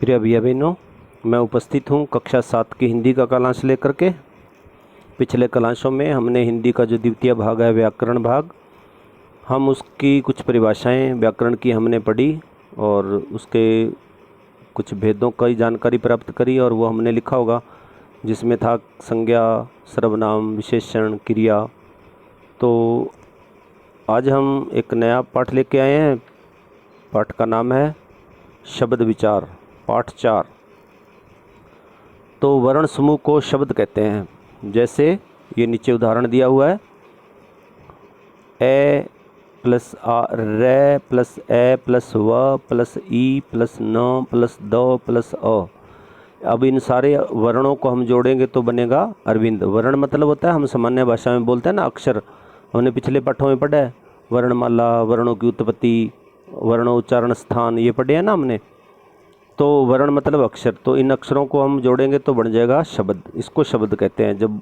प्रिय भैया बहनों, मैं उपस्थित हूँ कक्षा 7 की हिंदी का कालांश लेकर के। पिछले कालांशों में हमने हिंदी का जो द्वितीय भाग है व्याकरण भाग, हम उसकी कुछ परिभाषाएं व्याकरण की हमने पढ़ी और उसके कुछ भेदों की जानकारी प्राप्त करी और वो हमने लिखा होगा, जिसमें था संज्ञा, सर्वनाम, विशेषण, क्रिया। तो आज हम एक नया पाठ लेके आए हैं। पाठ का नाम है शब्द विचार, पाठ 4। तो वर्ण समूह को शब्द कहते हैं। जैसे ये नीचे उदाहरण दिया हुआ है, ए प्लस आ, रे प्लस ए प्लस व प्लस ई प्लस न प्लस द प्लस अ। अब इन सारे वर्णों को हम जोड़ेंगे तो बनेगा अरविंद। वर्ण मतलब होता है, हम सामान्य भाषा में बोलते हैं ना, अक्षर। हमने पिछले पाठों में पढ़ा है, वर्णमाला, वर्णों की उत्पत्ति, वर्णोच्चारण स्थान, ये पढ़े हैं ना हमने। तो वर्ण मतलब अक्षर, तो इन अक्षरों को हम जोड़ेंगे तो बन जाएगा शब्द। इसको शब्द कहते हैं जब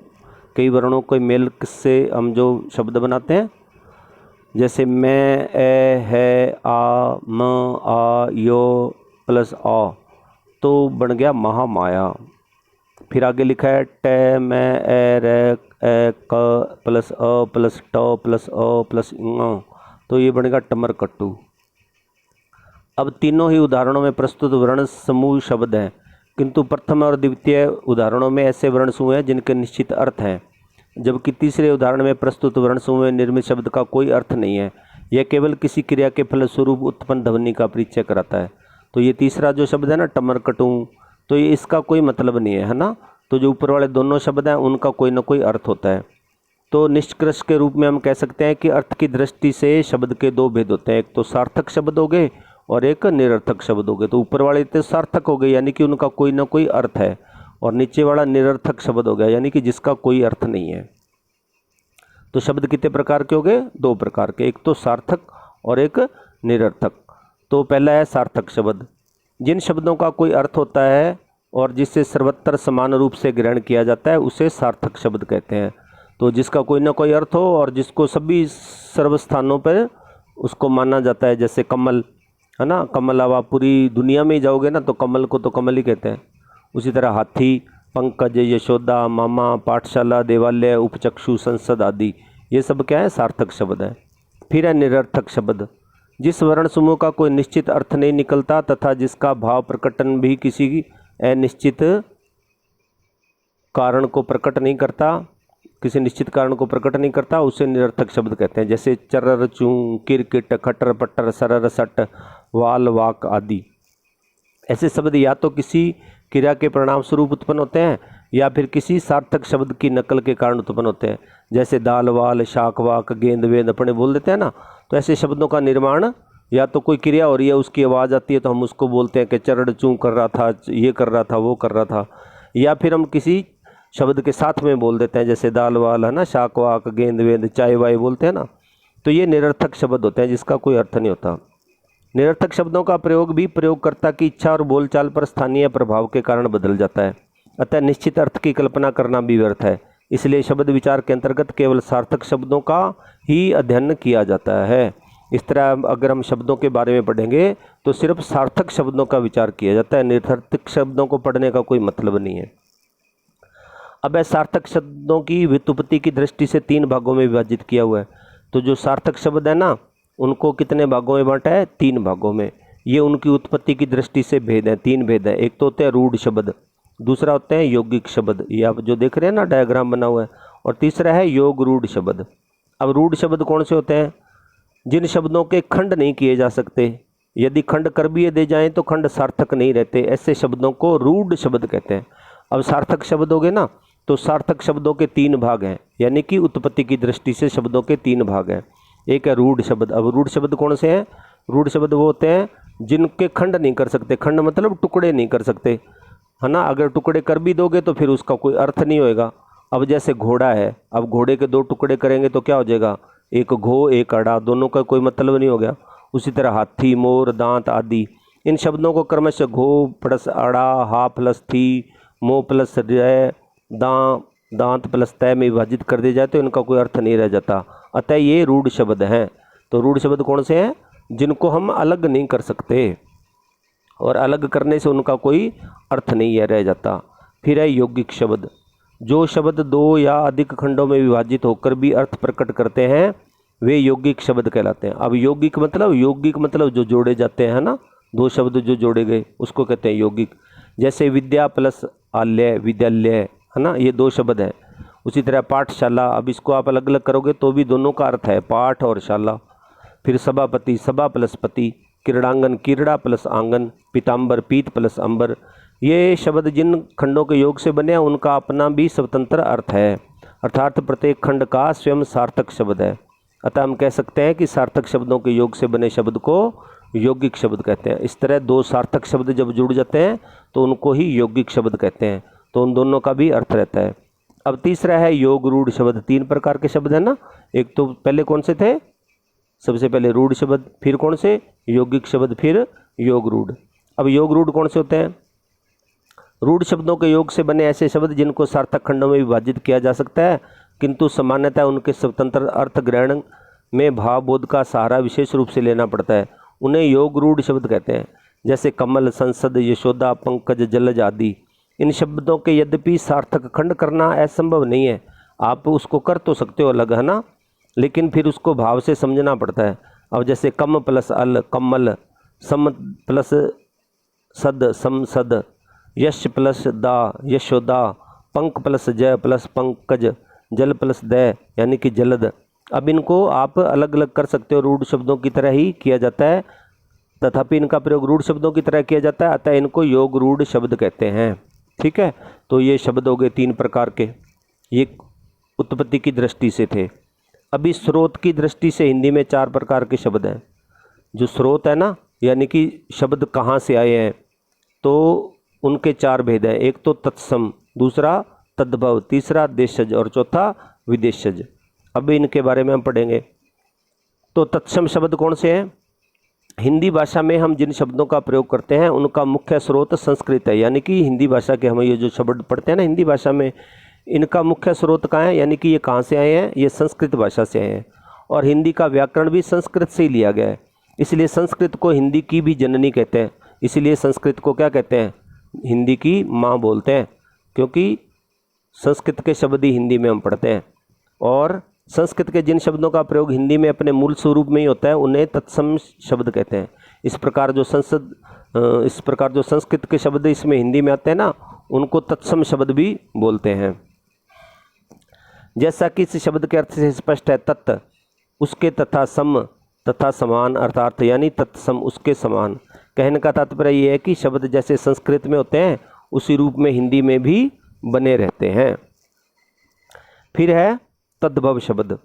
कई वर्णों के मेल से हम जो शब्द बनाते हैं। जैसे मैं, ए, है, आ, म, आ, यो प्लस आ, तो बन गया महामाया। फिर आगे लिखा है टे, मैं, ए, रे, ए, क प्लस अ प्लस ट प्लस अ प्लस ङ, तो ये बनेगा टमरकट्टू। अब तीनों ही उदाहरणों में प्रस्तुत वर्ण समूह शब्द हैं, किंतु प्रथम और द्वितीय उदाहरणों में ऐसे वर्ण समूह हैं जिनके निश्चित अर्थ हैं, जबकि तीसरे उदाहरण में प्रस्तुत वर्ण समूह में निर्मित शब्द का कोई अर्थ नहीं है। यह केवल किसी क्रिया के फलस्वरूप उत्पन्न ध्वनि का परिचय कराता है। तो ये तीसरा जो शब्द है ना, टमरकटू, तो ये इसका कोई मतलब नहीं है ना। तो जो ऊपर वाले दोनों शब्द हैं उनका कोई ना कोई अर्थ होता है। तो निष्कर्ष के रूप में हम कह सकते हैं कि अर्थ की दृष्टि से शब्द के दो भेद होते हैं, एक तो सार्थक शब्द हो गए और एक निरर्थक शब्द हो गए। तो ऊपर वाले तो सार्थक हो गए, यानी कि उनका कोई ना कोई अर्थ है, और नीचे वाला निरर्थक शब्द हो गया, यानी कि जिसका कोई अर्थ नहीं है। तो शब्द कितने प्रकार के हो गए? दो प्रकार के, एक तो सार्थक और एक निरर्थक। तो पहला है सार्थक शब्द। जिन शब्दों का कोई अर्थ होता है और जिससे सर्वत्र समान रूप से ग्रहण किया जाता है उसे सार्थक शब्द कहते हैं। तो जिसका कोई ना कोई अर्थ हो और जिसको सभी सर्व स्थानों पर उसको माना जाता है, जैसे कमल है ना। कमल, अब आप पूरी दुनिया में ही जाओगे ना तो कमल को तो कमल ही कहते हैं। उसी तरह हाथी, पंकज, यशोदा, मामा, पाठशाला, देवालय, उपचक्षु, संसद आदि, ये सब क्या है? सार्थक शब्द है। फिर है निरर्थक शब्द। जिस वर्ण समूह का कोई निश्चित अर्थ नहीं निकलता तथा जिसका भाव प्रकटन भी किसी अनिश्चित कारण को प्रकट नहीं करता, किसी निश्चित कारण को प्रकट नहीं करता, उसे निरर्थक शब्द कहते हैं। जैसे चरर, चूं, किरकिट, खटर, पट्टर, सरर, सट, वाल, वाक आदि। ऐसे शब्द या तो किसी क्रिया के परिणाम स्वरूप उत्पन्न होते हैं या फिर किसी सार्थक शब्द की नकल के कारण उत्पन्न होते हैं। जैसे दाल, वाल, शाक, वाक, गेंद, वेद अपने बोल देते हैं ना। तो ऐसे शब्दों का निर्माण या तो कोई क्रिया हो रही है, उसकी आवाज़ आती है तो हम उसको बोलते हैं कि चरड़ चूं कर रहा था, ये कर रहा था, वो कर रहा था। या फिर हम किसी शब्द के साथ में बोल देते हैं, जैसे दाल, वाल है ना, शाक, वाक, गेंद, वेद, चाय, वाय बोलते हैं ना। तो ये निरर्थक शब्द होते हैं जिसका कोई अर्थ नहीं होता। निरर्थक शब्दों का प्रयोग भी प्रयोगकर्ता की इच्छा और बोलचाल पर स्थानीय प्रभाव के कारण बदल जाता है, अतः निश्चित अर्थ की कल्पना करना भी व्यर्थ है। इसलिए शब्द विचार के अंतर्गत केवल सार्थक शब्दों का ही अध्ययन किया जाता है। इस तरह अगर हम शब्दों के बारे में पढ़ेंगे तो सिर्फ सार्थक शब्दों का विचार किया जाता है, निरर्थक शब्दों को पढ़ने का कोई मतलब नहीं है। अब सार्थक शब्दों की व्युत्पत्ति की दृष्टि से 3 भागों में विभाजित किया हुआ है। तो जो सार्थक शब्द है ना, उनको कितने भागों में बांटा है? 3 भागों में। ये उनकी उत्पत्ति की दृष्टि से भेद है, 3 भेद है। एक तो होते हैं रूढ़ शब्द, दूसरा होते हैं यौगिक शब्द, ये आप जो देख रहे हैं ना डायग्राम बना हुआ है, और तीसरा है योग रूढ़ शब्द। अब रूढ़ शब्द कौन से होते हैं? जिन शब्दों के खंड नहीं किए जा सकते, यदि खंड कर भी दे जाएं तो खंड सार्थक नहीं रहते, ऐसे शब्दों को रूढ़ शब्द कहते हैं। अब सार्थक शब्द हो गए ना, तो सार्थक शब्दों के 3 भाग हैं, यानी कि उत्पत्ति की दृष्टि से शब्दों के 3 भाग हैं। एक है रूढ़ शब्द। अब रूढ़ शब्द कौन से हैं? रूढ़ शब्द वो होते हैं जिनके खंड नहीं कर सकते। खंड मतलब टुकड़े नहीं कर सकते, है ना। अगर टुकड़े कर भी दोगे तो फिर उसका कोई अर्थ नहीं होएगा। अब जैसे घोड़ा है, अब घोड़े के 2 टुकड़े करेंगे तो क्या हो जाएगा? एक घो, एक अड़ा, दोनों का कोई मतलब नहीं हो गया। उसी तरह हाथी, मोर, दांत आदि, इन शब्दों को क्रमशः घो प्लस अड़ा, हा प्लस थी, मो प्लस रे, दांत प्लस तय में विभाजित कर दिया जाए तो इनका कोई अर्थ नहीं रह जाता, अतः ये रूढ़ शब्द हैं। तो रूढ़ शब्द कौन से हैं? जिनको हम अलग नहीं कर सकते। और अलग करने से उनका कोई अर्थ नहीं है रह जाता। फिर है यौगिक शब्द, जो शब्द दो या अधिक खंडों में विभाजित होकर भी अर्थ प्रकट करते हैं वे यौगिक शब्द कहलाते हैं। अब यौगिक मतलब जो जोड़े जाते हैं ना, दो शब्द जो जोड़े गए उसको कहते हैं यौगिक। जैसे विद्या प्लस आलय विद्यालय है ना, ये दो शब्द हैं। उसी तरह पाठशाला, अब इसको आप अलग अलग करोगे तो भी दोनों का अर्थ है पाठ और शाला। फिर सभापति सभा प्लस पति, क्रीड़ांगन क्रीड़ा प्लस आंगन, पीताम्बर पीत प्लस अंबर। ये शब्द जिन खंडों के योग से बने हैं उनका अपना भी स्वतंत्र अर्थ है, अर्थात प्रत्येक खंड का स्वयं सार्थक शब्द है। अतः हम कह सकते हैं कि सार्थक शब्दों के योग से बने शब्द को यौगिक शब्द कहते हैं। इस तरह दो सार्थक शब्द जब जुड़ जाते हैं तो उनको ही यौगिक शब्द कहते हैं, तो उन दोनों का भी अर्थ रहता है। अब तीसरा है योग रूढ़ शब्द। तीन प्रकार के शब्द है ना, एक तो पहले कौन से थे, सबसे पहले रूढ़ शब्द, फिर कौन से यौगिक शब्द, फिर योग रूढ़। अब योग रूढ़ कौन से होते हैं? रूढ़ शब्दों के योग से बने ऐसे शब्द जिनको सार्थक खंडों में विभाजित किया जा सकता है, किंतु सामान्यतः उनके स्वतंत्र अर्थ ग्रहण में भाव बोध का सहारा विशेष रूप से लेना पड़ता है, उन्हें योग रूढ़ शब्द कहते हैं। जैसे कमल, संसद, यशोदा, पंकज, जलज आदि। इन शब्दों के यद्यपि सार्थक खंड करना असंभव नहीं है, आप उसको कर तो सकते हो अलग, है ना, लेकिन फिर उसको भाव से समझना पड़ता है। अब जैसे कम प्लस अल कमल, सम प्लस सद समसद, यश प्लस दा यशोदा, पंक प्लस जय प्लस पंकज, जल प्लस दय यानी कि जलद। अब इनको आप अलग अलग कर सकते हो, रूढ़ शब्दों की तरह ही किया जाता है, तथापि इनका प्रयोग रूढ़ शब्दों की तरह किया जाता है, अतः इनको योग रूढ़ शब्द कहते हैं। ठीक है, तो ये शब्द हो गए तीन प्रकार के, ये उत्पत्ति की दृष्टि से थे। अभी स्रोत की दृष्टि से हिंदी में चार प्रकार के शब्द हैं। जो स्रोत है ना, यानी कि शब्द कहाँ से आए हैं, तो उनके चार भेद हैं। एक तो तत्सम, दूसरा तद्भव, तीसरा देशज और चौथा विदेशज। अब इनके बारे में हम पढ़ेंगे। तो तत्सम शब्द कौन से हैं? हिंदी भाषा में हम जिन शब्दों का प्रयोग करते हैं उनका मुख्य स्रोत संस्कृत है, यानी कि हिंदी भाषा के हम ये जो शब्द पढ़ते हैं ना हिंदी भाषा में, इनका मुख्य स्रोत कहाँ है, यानी कि ये कहाँ से आए हैं, ये संस्कृत भाषा से आए हैं। और हिंदी का व्याकरण भी संस्कृत से ही लिया गया है, इसलिए संस्कृत को हिंदी की भी जननी कहते हैं। इसलिए संस्कृत को क्या कहते हैं? हिंदी की माँ बोलते हैं, क्योंकि संस्कृत के शब्द ही हिंदी में हम पढ़ते हैं। और संस्कृत के जिन शब्दों का प्रयोग हिंदी में अपने मूल स्वरूप में ही होता है उन्हें तत्सम शब्द कहते हैं। इस प्रकार जो संस्कृत के शब्द इसमें हिंदी में आते हैं ना, उनको तत्सम शब्द भी बोलते हैं। जैसा कि इस शब्द के अर्थ से स्पष्ट है, तत् उसके तथा सम तथा समान, अर्थात यानी तत्सम उसके समान। कहने का तात्पर्य यह है कि शब्द जैसे संस्कृत में होते हैं उसी रूप में हिंदी में भी बने रहते हैं। फिर है तद्भव शब्द।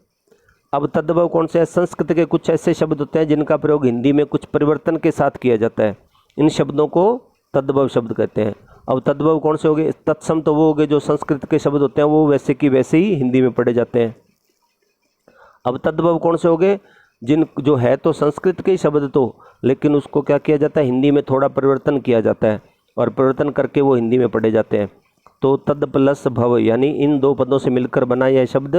अब तद्भव कौन से है? संस्कृत के कुछ ऐसे शब्द होते हैं जिनका प्रयोग हिंदी में कुछ परिवर्तन के साथ किया जाता है, इन शब्दों को तद्भव शब्द कहते हैं। अब तद्भव कौन से हो गए? तत्सम तो वो हो गए जो संस्कृत के शब्द होते हैं वो वैसे की वैसे ही हिंदी में पढ़े जाते हैं। अब तद्भव कौन से हो गए? जिन जो है तो संस्कृत के ही शब्द तो, लेकिन उसको क्या किया जाता है, हिंदी में थोड़ा परिवर्तन किया जाता है और परिवर्तन करके वो हिंदी में पढ़े जाते हैं। तो तद प्लस भव, यानी इन दो पदों से मिलकर बना यह शब्द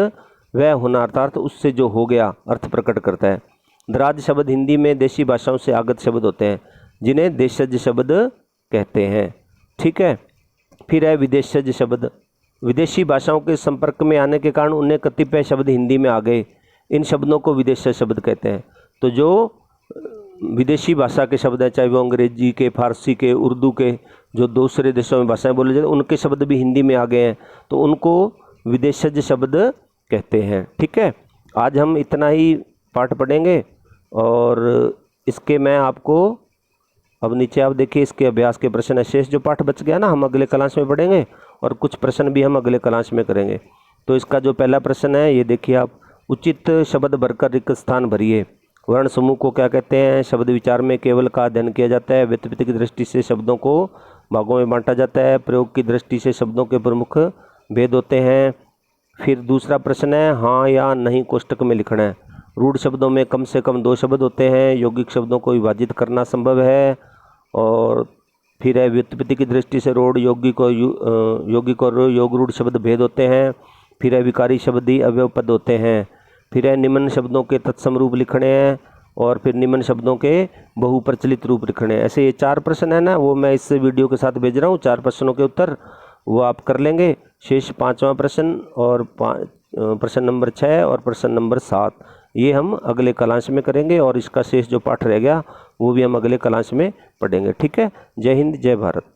वह होना, अर्थात उससे जो हो गया अर्थ प्रकट करता है। द्राज शब्द हिंदी में देशी भाषाओं से आगत शब्द होते हैं जिन्हें देशज शब्द कहते हैं। ठीक है, फिर है विदेशज शब्द। विदेशी भाषाओं के संपर्क में आने के कारण उन्हें कतिपय शब्द हिंदी में आ गए, इन शब्दों को विदेशज शब्द कहते हैं। तो जो विदेशी भाषा के शब्द हैं, चाहे वो अंग्रेजी के, फारसी के, उर्दू के, जो दूसरे देशों में भाषाएं बोले जाते हैं उनके शब्द भी हिंदी में आ गए हैं, तो उनको विदेशज शब्द कहते हैं। ठीक है, आज हम इतना ही पाठ पढ़ेंगे और इसके मैं आपको अब नीचे आप देखिए इसके अभ्यास के प्रश्न है। शेष जो पाठ बच गया ना हम अगले क्लास में पढ़ेंगे और कुछ प्रश्न भी हम अगले क्लास में करेंगे। तो इसका जो पहला प्रश्न है ये देखिए आप, उचित शब्द भरकर रिक्त स्थान भरिए। वर्ण समूह को क्या कहते हैं? शब्द विचार में केवल का अध्ययन किया जाता है। व्युत्पत्ति की दृष्टि से शब्दों को भागों में बांटा जाता है। प्रयोग की दृष्टि से शब्दों के प्रमुख भेद होते हैं। फिर दूसरा प्रश्न है हाँ या नहीं कोष्टक में लिखना है। रूढ़ शब्दों में कम से कम 2 शब्द होते हैं। यौगिक शब्दों को विभाजित करना संभव है। और फिर है व्युत्पत्ति की दृष्टि से रूढ़ यौगिक और योग रूढ़ शब्द भेद होते हैं। फिर है विकारी शब्द ही अवयव पद होते हैं। फिर है निम्न शब्दों के तत्सम रूप लिखने हैं। और फिर निम्न शब्दों के बहुप्रचलित रूप लिखने। ऐसे ये 4 प्रश्न है ना, वो मैं इस वीडियो के साथ भेज रहा हूँ। 4 प्रश्नों के उत्तर वो आप कर लेंगे। शेष 5वां प्रश्न और प्रश्न नंबर 6 और प्रश्न नंबर 7 ये हम अगले क्लास में करेंगे, और इसका शेष जो पाठ रह गया वो भी हम अगले क्लास में पढ़ेंगे। ठीक है। जय हिंद, जय भारत।